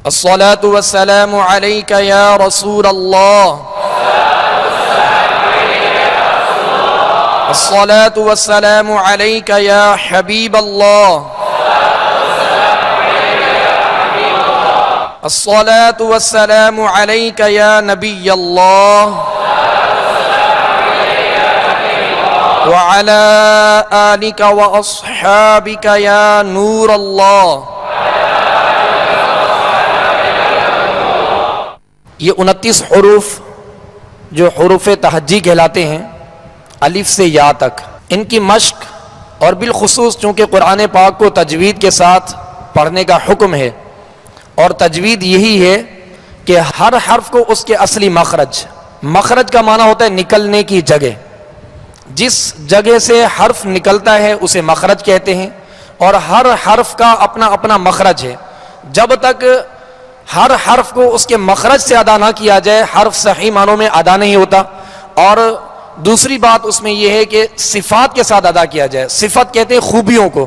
الصلاة والسلام عليك يا رسول الله الصلاة والسلام عليك يا حبيب الله الصلاة والسلام عليك يا نبي الله وعلى آلك وأصحابك يا نور الله. یہ 29 حروف جو حروف تہجی کہلاتے ہیں الف سے یا تک، ان کی مشق اور بالخصوص چونکہ قرآن پاک کو تجوید کے ساتھ پڑھنے کا حکم ہے، اور تجوید یہی ہے کہ ہر حرف کو اس کے اصلی مخرج کا معنی ہوتا ہے نکلنے کی جگہ، جس جگہ سے حرف نکلتا ہے اسے مخرج کہتے ہیں، اور ہر حرف کا اپنا اپنا مخرج ہے. جب تک ہر حرف کو اس کے مخرج سے ادا نہ کیا جائے حرف صحیح معنوں میں ادا نہیں ہوتا. اور دوسری بات اس میں یہ ہے کہ صفات کے ساتھ ادا کیا جائے. صفت کہتے ہیں خوبیوں کو،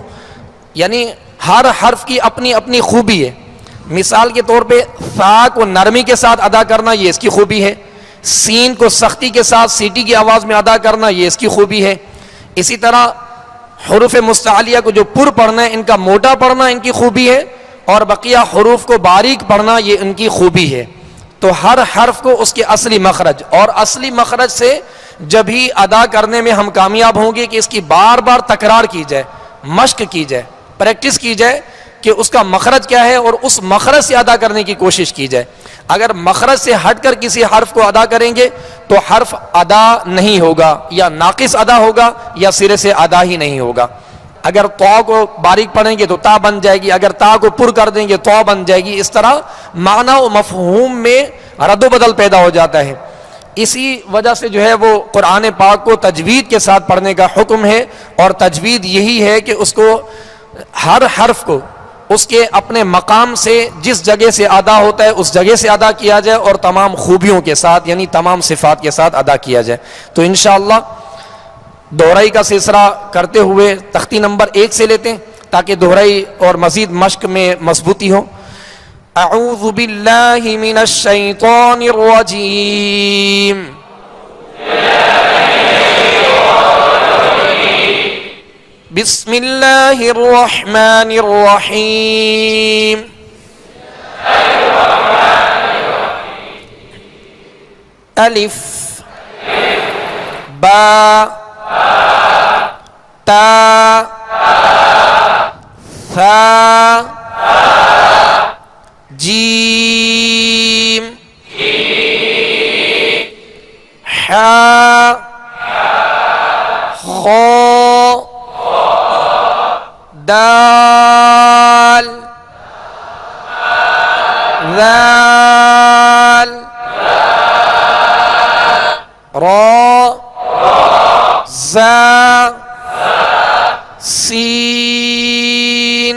یعنی ہر حرف کی اپنی اپنی خوبی ہے. مثال کے طور پہ ثا کو نرمی کے ساتھ ادا کرنا یہ اس کی خوبی ہے، سین کو سختی کے ساتھ سیٹی کی آواز میں ادا کرنا یہ اس کی خوبی ہے. اسی طرح حروف مستعلیہ کو جو پر پڑھنا ہے ان کا موٹا پڑھنا ان کی خوبی ہے، اور بقیہ حروف کو باریک پڑھنا یہ ان کی خوبی ہے. تو ہر حرف کو اس کے اصلی مخرج، اور اصلی مخرج سے جب ہی ادا کرنے میں ہم کامیاب ہوں گے کہ اس کی بار بار تکرار کی جائے، مشق کی جائے، پریکٹس کی جائے کہ اس کا مخرج کیا ہے اور اس مخرج سے ادا کرنے کی کوشش کی جائے. اگر مخرج سے ہٹ کر کسی حرف کو ادا کریں گے تو حرف ادا نہیں ہوگا، یا ناقص ادا ہوگا یا سرے سے ادا ہی نہیں ہوگا. اگر طا کو باریک پڑھیں گے تو تا بن جائے گی، اگر تا کو پر کر دیں گے طا بن جائے گی. اس طرح معنی و مفہوم میں رد و بدل پیدا ہو جاتا ہے. اسی وجہ سے جو ہے وہ قرآن پاک کو تجوید کے ساتھ پڑھنے کا حکم ہے، اور تجوید یہی ہے کہ اس کو ہر حرف کو اس کے اپنے مقام سے جس جگہ سے ادا ہوتا ہے اس جگہ سے ادا کیا جائے، اور تمام خوبیوں کے ساتھ یعنی تمام صفات کے ساتھ ادا کیا جائے. تو انشاءاللہ دہرائی کا سلسلہ کرتے ہوئے تختی نمبر 1 سے لیتے ہیں تاکہ دہرائی اور مزید مشق میں مضبوطی ہو. اعوذ باللہ من الشیطان الرجیم بسم اللہ الرحمن الرحیم. الف با تا ثا جیم حا خا دال ذال را زا سین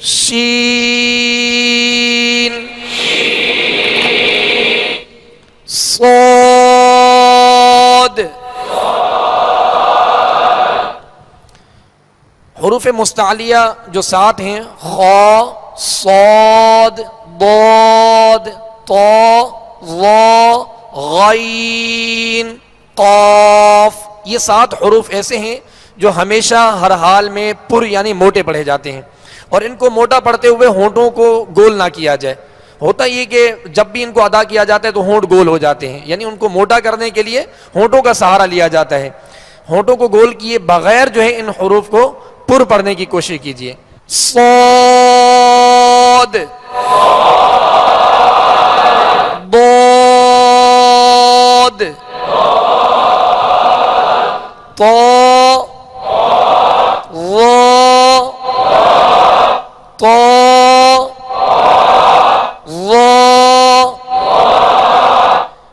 شین صاد. حروف مستعلیہ جو 7 ہیں خا، صاد، ضاد، طا، ظا، غین، قاف، یہ 7 حروف ایسے ہیں جو ہمیشہ ہر حال میں پر یعنی موٹے پڑھے جاتے ہیں، اور ان کو موٹا پڑھتے ہوئے ہونٹوں کو گول نہ کیا جائے. ہوتا یہ کہ جب بھی ان کو ادا کیا جاتا ہے تو ہونٹ گول ہو جاتے ہیں، یعنی ان کو موٹا کرنے کے لیے ہونٹوں کا سہارا لیا جاتا ہے. ہونٹوں کو گول کیے بغیر جو ہے ان حروف کو پر پڑھنے کی کوشش کیجیے. صاد، ضاد، طا، ظا، طا، ظا.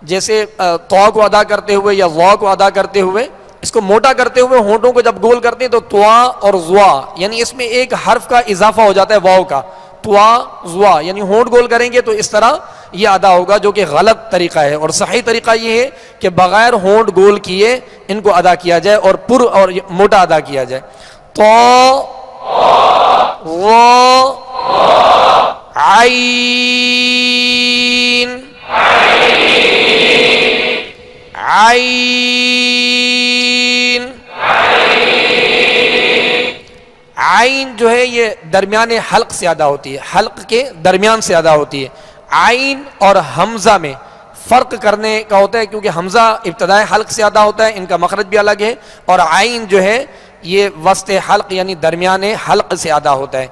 جیسے طا کو ادا کرتے ہوئے یا ظا کو ادا کرتے ہوئے اس کو موٹا کرتے ہوئے ہونٹوں کو جب گول کرتے ہیں تو طوا اور ظوا یعنی اس میں ایک حرف کا اضافہ ہو جاتا ہے واو کا. طوا ظوا یعنی ہونٹ گول کریں گے تو اس طرح یہ ادا ہوگا، جو کہ غلط طریقہ ہے. اور صحیح طریقہ یہ ہے کہ بغیر ہونٹ گول کیے ان کو ادا کیا جائے اور پر اور موٹا ادا کیا جائے. طا، ظا، عین عین عین جو ہے یہ درمیان حلق سے ادا ہوتی ہے، حلق کے درمیان سے ادا ہوتی ہے. عین اور حمزہ میں فرق کرنے کا ہوتا ہے کیونکہ حمزہ ابتدائے حلق سے ادا ہوتا ہے، ان کا مخرج بھی الگ ہے، اور عین جو ہے یہ وسط حلق یعنی درمیان حلق سے ادا ہوتا ہے.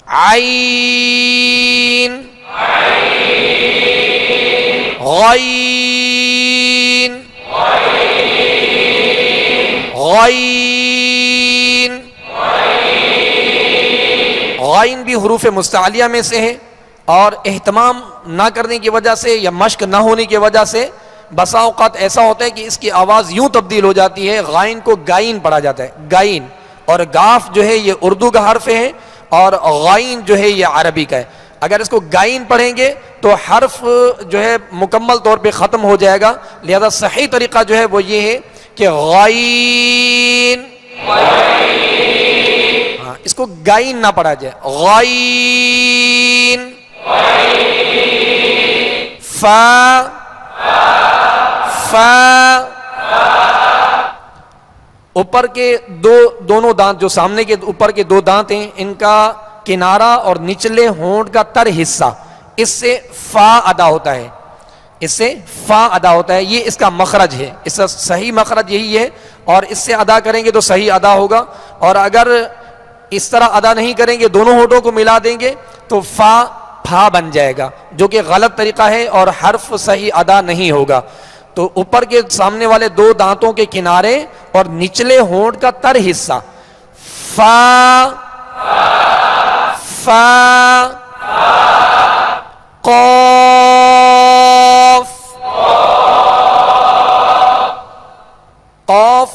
عین غین غین غائن بھی حروف مستعلیہ میں سے ہے، اور اہتمام نہ کرنے کی وجہ سے یا مشق نہ ہونے کی وجہ سے بسا اوقات ایسا ہوتا ہے کہ اس کی آواز یوں تبدیل ہو جاتی ہے، غائن کو گائن پڑھا جاتا ہے، گائن. اور گاف جو ہے یہ اردو کا حرف ہے، اور غائن جو ہے یہ عربی کا ہے. اگر اس کو گائن پڑھیں گے تو حرف جو ہے مکمل طور پہ ختم ہو جائے گا، لہذا صحیح طریقہ جو ہے وہ یہ ہے کہ غائن، اس کو گائن نہ پڑھا جائے، غائن فا فا. اوپر کے دونوں دانت جو سامنے کے اوپر کے دو دانت ہیں، ان کا کنارہ اور نچلے ہونٹ کا تر حصہ، اس سے فا ادا ہوتا ہے، اس سے فا ادا ہوتا ہے، یہ اس کا مخرج ہے، اس کا صحیح مخرج یہی ہے، اور اس سے ادا کریں گے تو صحیح ادا ہوگا. اور اگر اس طرح ادا نہیں کریں گے، دونوں ہونٹوں کو ملا دیں گے تو فا پھا بن جائے گا، جو کہ غلط طریقہ ہے اور حرف صحیح ادا نہیں ہوگا. تو اوپر کے سامنے والے دو دانتوں کے کنارے اور نچلے ہونٹ کا تر حصہ، فا فا قاف قاف.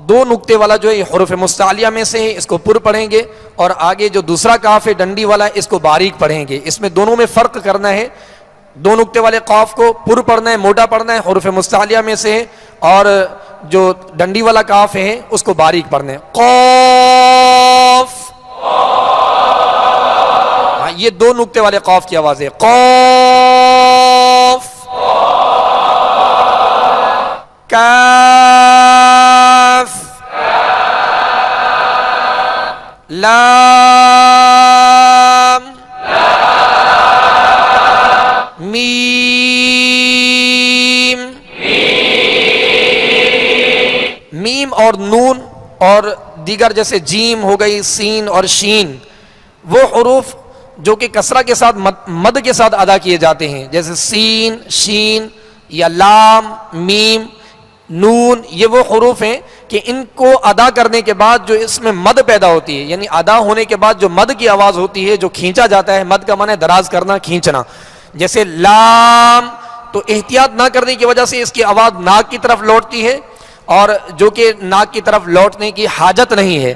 دو نقطے والا جو ہے حروف مستعلیہ میں سے ہے، اس کو پر پڑھیں گے، اور آگے جو دوسرا کاف ہے ڈنڈی والا، اس کو باریک پڑھیں گے. اس میں دونوں میں فرق کرنا ہے، دو نقطے والے قاف کو پر پڑھنا ہے، موٹا پڑھنا ہے، حروف مستعلیہ میں سے ہے، اور جو ڈنڈی والا کاف ہے اس کو باریک پڑھنا ہے. قاف، یہ دو نقطے والے قاف کی آواز ہے. قاف کاف لام میم. میم اور نون اور دیگر جیسے جیم ہو گئی، سین اور شین، وہ حروف جو کہ کسرہ کے ساتھ مد کے ساتھ ادا کیے جاتے ہیں، جیسے سین، شین یا لام، میم، نون. یہ وہ حروف ہیں کہ ان کو ادا کرنے کے بعد جو اس میں مد پیدا ہوتی ہے، یعنی ادا ہونے کے بعد جو مد کی آواز ہوتی ہے، جو کھینچا جاتا ہے، مد کا معنی ہے دراز کرنا، کھینچنا. جیسے لام، تو احتیاط نہ کرنے کی وجہ سے اس کی آواز ناک کی طرف لوٹتی ہے، اور جو کہ ناک کی طرف لوٹنے کی حاجت نہیں ہے.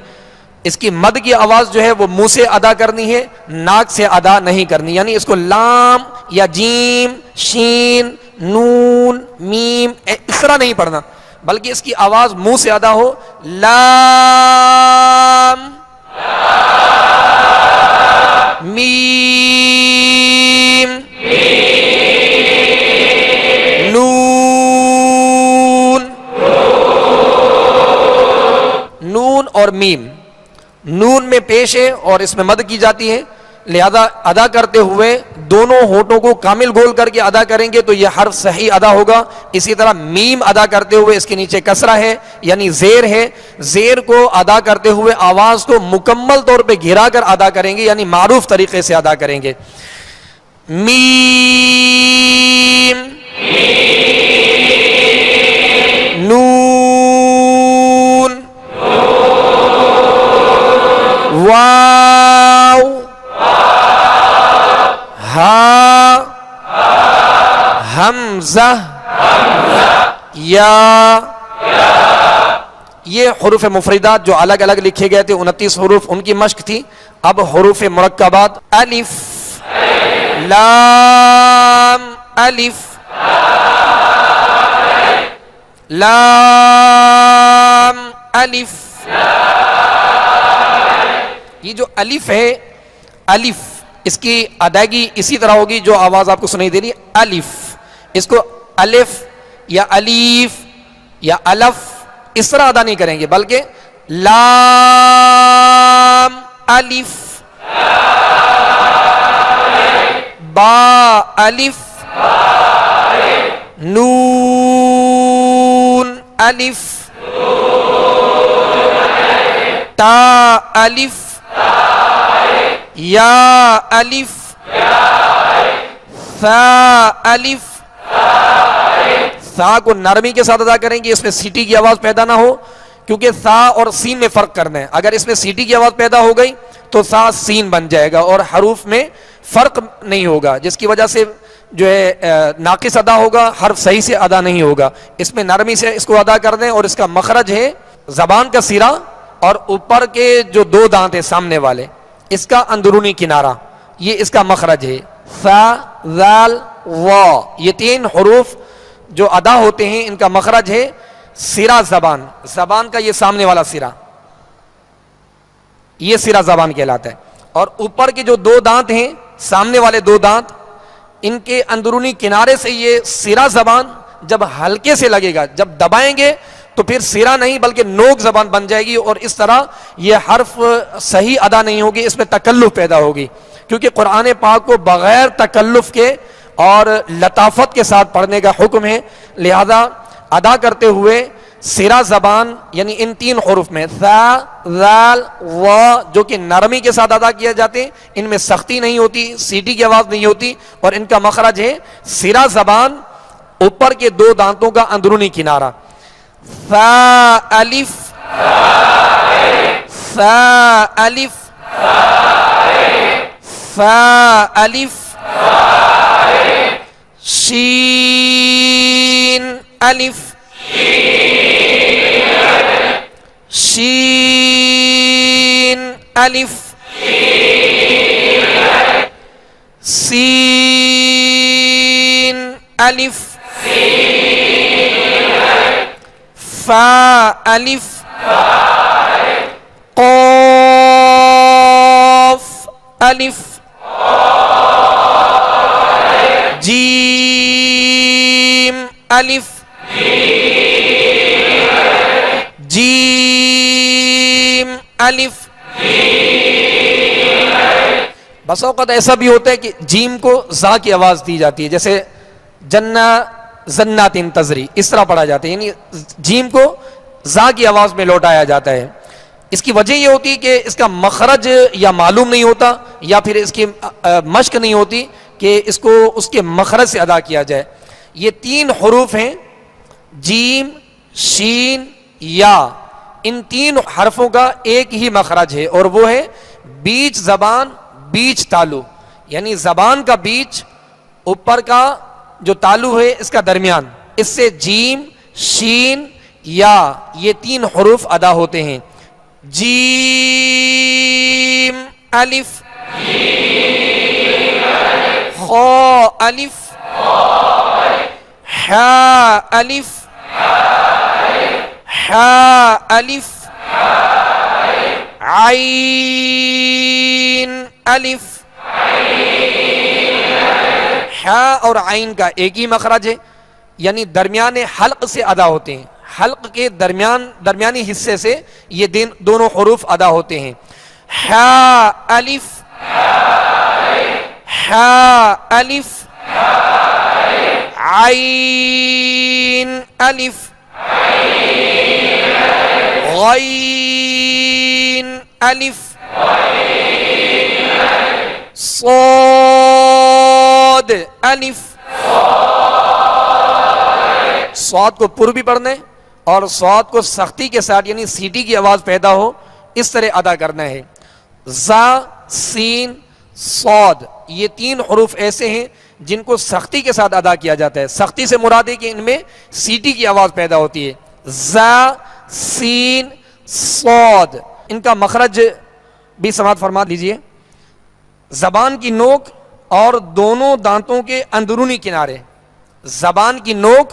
اس کی مد کی آواز جو ہے وہ منہ سے ادا کرنی ہے، ناک سے ادا نہیں کرنی. یعنی اس کو لام یا جیم، شین، نون، میم اس طرح نہیں پڑھنا، بلکہ اس کی آواز منہ سے ادا ہو. لام میم نون. نون اور میم، نون میں پیش ہے اور اس میں مد کی جاتی ہے، لہذا ادا کرتے ہوئے دونوں ہونٹوں کو کامل گول کر کے ادا کریں گے تو یہ حرف صحیح ادا ہوگا. اسی طرح میم ادا کرتے ہوئے اس کے نیچے کسرہ ہے یعنی زیر ہے، زیر کو ادا کرتے ہوئے آواز کو مکمل طور پہ گھرا کر ادا کریں گے، یعنی معروف طریقے سے ادا کریں گے. میم نون واو ہا حمزہ یا. یہ حروف مفردات جو الگ الگ لکھے گئے تھے 29 حروف، ان کی مشق تھی. اب حروف مرکبات، الف لام الف لام الف. یہ جو الف ہے، الف اس کی ادائیگی اسی طرح ہوگی جو آواز آپ کو سنائی دے رہی ہے الف، اس کو الف یا الیف یا الف اس طرح ادا نہیں کریں گے، بلکہ لام الف با الف نون الف تا الف یا الف ثا الف. ثا کو نرمی کے ساتھ ادا کریں گے، اس میں سیٹی کی آواز پیدا نہ ہو، کیونکہ ثا اور سین میں فرق کرنا ہے. اگر اس میں سیٹی کی آواز پیدا ہو گئی تو ثا سین بن جائے گا اور حروف میں فرق نہیں ہوگا، جس کی وجہ سے جو ہے ناقص ادا ہوگا، حرف صحیح سے ادا نہیں ہوگا. اس میں نرمی سے اس کو ادا کر دیں، اور اس کا مخرج ہے زبان کا سرا اور اوپر کے جو دو دانت ہیں سامنے والے، اس کا اندرونی کنارہ، یہ اس کا مخرج ہے. ثا ذال وا، یہ تین حروف جو ادا ہوتے ہیں ان کا مخرج ہے سرا زبان. زبان کا یہ سامنے والا سرا، یہ سرا زبان کہلاتا ہے. اور اوپر کے جو دو دانت ہیں سامنے والے دو دانت، ان کے اندرونی کنارے سے یہ سرا زبان جب ہلکے سے لگے گا، جب دبائیں گے تو پھر سرا نہیں بلکہ نوک زبان بن جائے گی، اور اس طرح یہ حرف صحیح ادا نہیں ہوگی، اس میں تکلف پیدا ہوگی. کیونکہ قرآن پاک کو بغیر تکلف کے اور لطافت کے ساتھ پڑھنے کا حکم ہے، لہذا ادا کرتے ہوئے سرا زبان یعنی ان تین حروف میں ثا ذال وا جو کہ نرمی کے ساتھ ادا کیے جاتے ہیں، ان میں سختی نہیں ہوتی، سیٹی کی آواز نہیں ہوتی، اور ان کا مخرج ہے سرا زبان اوپر کے دو دانتوں کا اندرونی کنارہ. ثا الف ثا الف ثا الف شین الف شین الف سین الف فا الف قاف الف جیم الف جیم الف. بس اوقات ایسا بھی ہوتا ہے کہ جیم کو زا کی آواز دی جاتی ہے، جیسے جنہ زنات تزری اس طرح پڑھا جاتا ہے، یعنی جیم کو زا کی آواز میں لوٹایا جاتا ہے. اس کی وجہ یہ ہوتی کہ اس کا مخرج یا معلوم نہیں ہوتا یا پھر اس کی مشق نہیں ہوتی کہ اس کو اس کے مخرج سے ادا کیا جائے. یہ تین حروف ہیں جیم شین یا، ان تین حرفوں کا ایک ہی مخرج ہے اور وہ ہے بیچ زبان بیچ تالو، یعنی زبان کا بیچ اوپر کا جو تالو ہے اس کا درمیان، اس سے جیم شین یا یہ تین حروف ادا ہوتے ہیں. جیم الف خا الف حا الف حا الف عین الف. حا اور عین کا ایک ہی مخرج ہے، یعنی درمیان حلق سے ادا ہوتے ہیں، حلق کے درمیانی حصے سے یہ دونوں حروف ادا ہوتے ہیں. حا الف حا الف عین الف غین الف صاد الف. صاد کو پر بھی پڑھنا ہے اور صاد کو سختی کے ساتھ یعنی سیٹی کی آواز پیدا ہو اس طرح ادا کرنا ہے. زا سین صاد یہ تین حروف ایسے ہیں جن کو سختی کے ساتھ ادا کیا جاتا ہے. سختی سے مراد ہے کہ ان میں سیٹی کی آواز پیدا ہوتی ہے. زا سین صاد ان کا مخرج بھی سماعت فرما لیجئے. زبان کی نوک اور دونوں دانتوں کے اندرونی کنارے، زبان کی نوک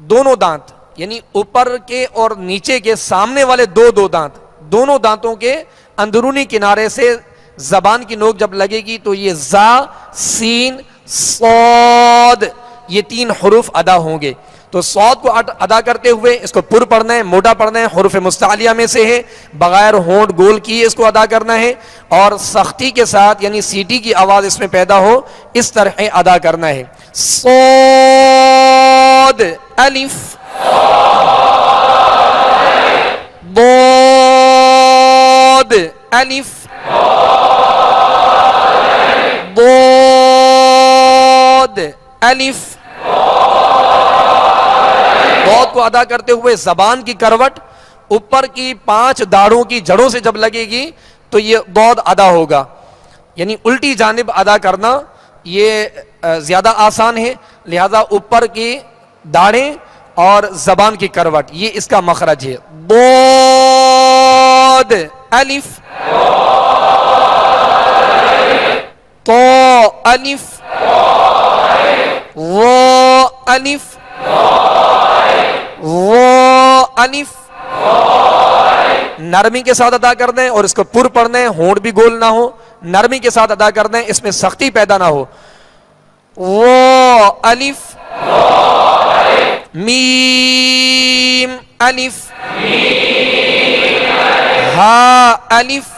دونوں دانت یعنی اوپر کے اور نیچے کے سامنے والے دو دانت، دونوں دانتوں کے اندرونی کنارے سے زبان کی نوک جب لگے گی تو یہ زا سین صاد یہ 3 حروف ادا ہوں گے. تو صاد کو ادا کرتے ہوئے اس کو پر پڑھنا ہے, موٹا پڑھنا ہے, حروف مستعلیہ میں سے ہے, بغیر ہونٹ گول کیے اس کو ادا کرنا ہے, اور سختی کے ساتھ یعنی سیٹی کی آواز اس میں پیدا ہو اس طرح ادا کرنا ہے. صاد الف ضاد الف ضاد الف. ضاد کو ادا کرتے ہوئے زبان کی کروٹ اوپر کی 5 داڑھوں کی جڑوں سے جب لگے گی تو یہ ضاد ادا ہوگا. یعنی الٹی جانب ادا کرنا یہ زیادہ آسان ہے, لہذا اوپر کی داڑھیں اور زبان کی کروٹ یہ اس کا مخرج ہے. ضاد الف تو الف وہ الف وہ الف. نرمی کے ساتھ ادا کرنا ہے اور اس کو پر پڑھنا ہے, ہونٹ بھی گول نہ ہو, نرمی کے ساتھ ادا کرنا ہے, اس میں سختی پیدا نہ ہو. وہ الف میم الف ہا الف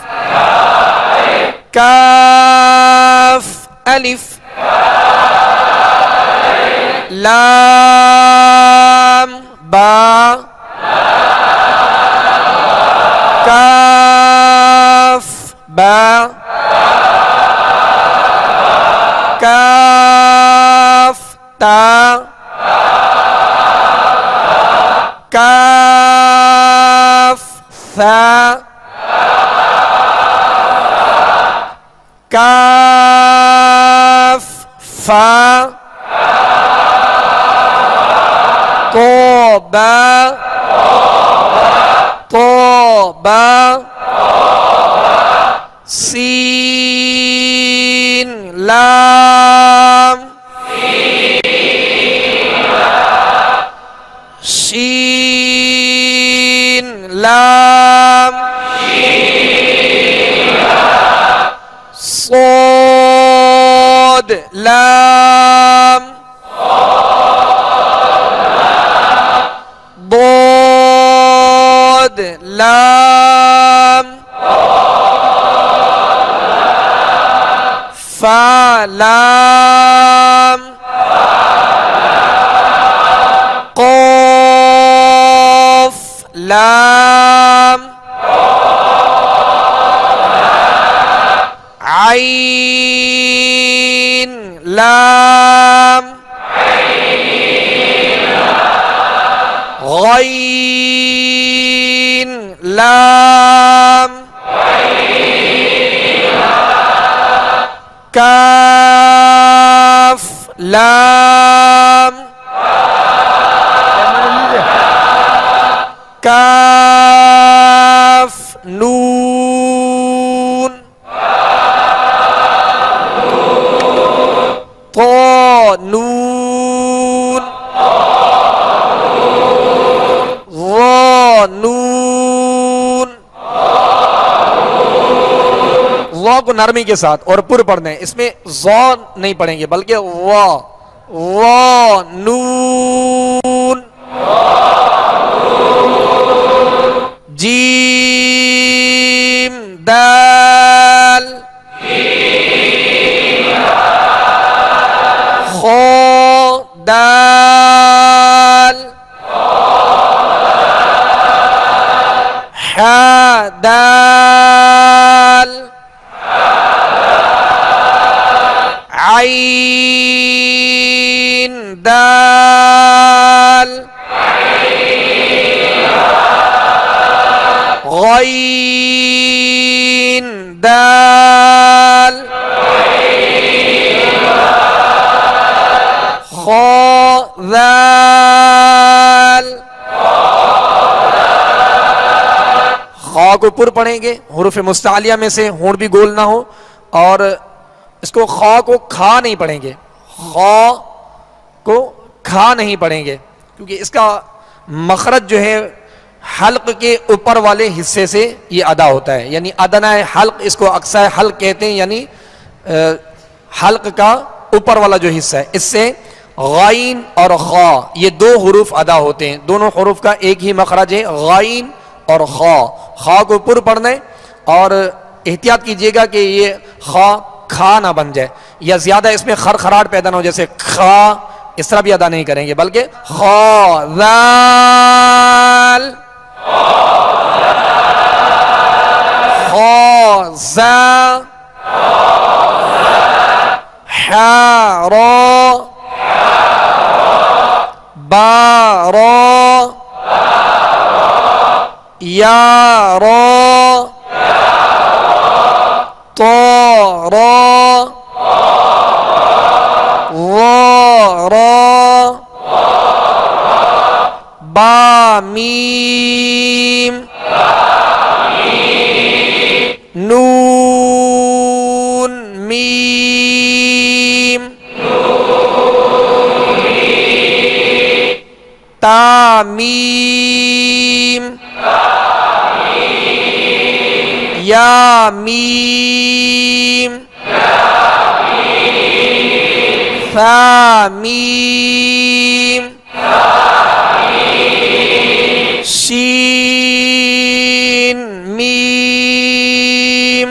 کاف الف لام با کاف با کاف تا کاف ثا کاف فا توبہ توبہ سین لام شین لام صاد لام ضاد لام فا لام قاف لام عین لام غین لام کاف لام کاف نون طا نون ظا نون. ظا کو نرمی کے ساتھ اور پر پڑھنا ہے, اس میں ظا نہیں پڑھیں گے بلکہ وا وا نون جیم دال خا دال حا دال عین دال غین دال خا ذال. خا کو پر پڑھیں گے, حروف مستعلیہ میں سے, ہونٹ بھی گول نہ ہو, اور اس کو خا کو کھا نہیں پڑھیں گے, خا کو کھا نہیں پڑھیں گے, کیونکہ اس کا مخرج جو ہے حلق کے اوپر والے حصے سے یہ ادا ہوتا ہے، یعنی ادنہ حلق، اس کو اقصی حلق کہتے ہیں، یعنی حلق کا اوپر والا جو حصہ ہے، اس سے غائن اور خا یہ دو حروف ادا ہوتے ہیں، دونوں حروف کا ایک ہی مخرج ہے، غائن اور خا، خا کو پر پڑھنا ہے، اور احتیاط کیجئے گا کہ یہ خا کھا نہ بن جائے یا زیادہ اس میں خرخراہٹ پیدا نہ ہو، جیسے کھا اس طرح بھی ادا نہیں کریں گے، بلکہ خا ذال خا زا حا را با را یا را طا را ظا را با میم نون میم تا میم یا میم ثا میم شین میم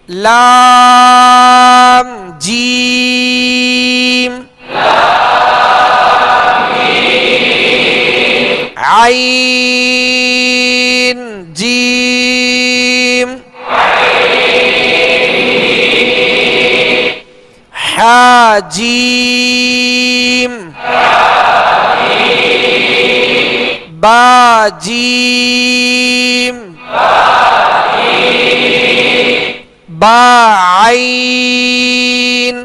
لام جیم عین جیم حا جیم با جیم با عین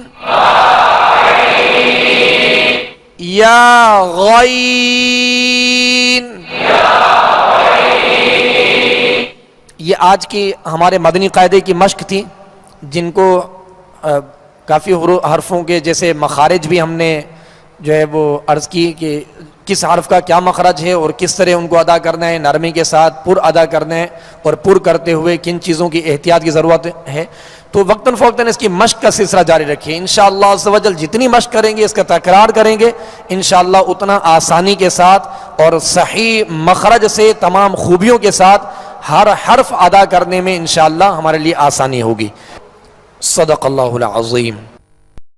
یا غین. یہ آج کی ہمارے مدنی قاعدے کی مشق تھی، جن کو کافی حرفوں کے جیسے مخارج بھی ہم نے جو ہے وہ عرض کی کہ کس حرف کا کیا مخرج ہے اور کس طرح ان کو ادا کرنا ہے، نرمی کے ساتھ پر ادا کرنا ہے، اور پر کرتے ہوئے کن چیزوں کی احتیاط کی ضرورت ہے. تو وقتاً فوقتاً اس کی مشق کا سلسلہ جاری رکھیے. انشاءاللہ عز و جل جتنی مشق کریں گے، اس کا تکرار کریں گے، انشاءاللہ اتنا آسانی کے ساتھ اور صحیح مخرج سے تمام خوبیوں کے ساتھ ہر حرف ادا کرنے میں انشاءاللہ ہمارے لیے آسانی ہوگی. صدق اللہ العظیم.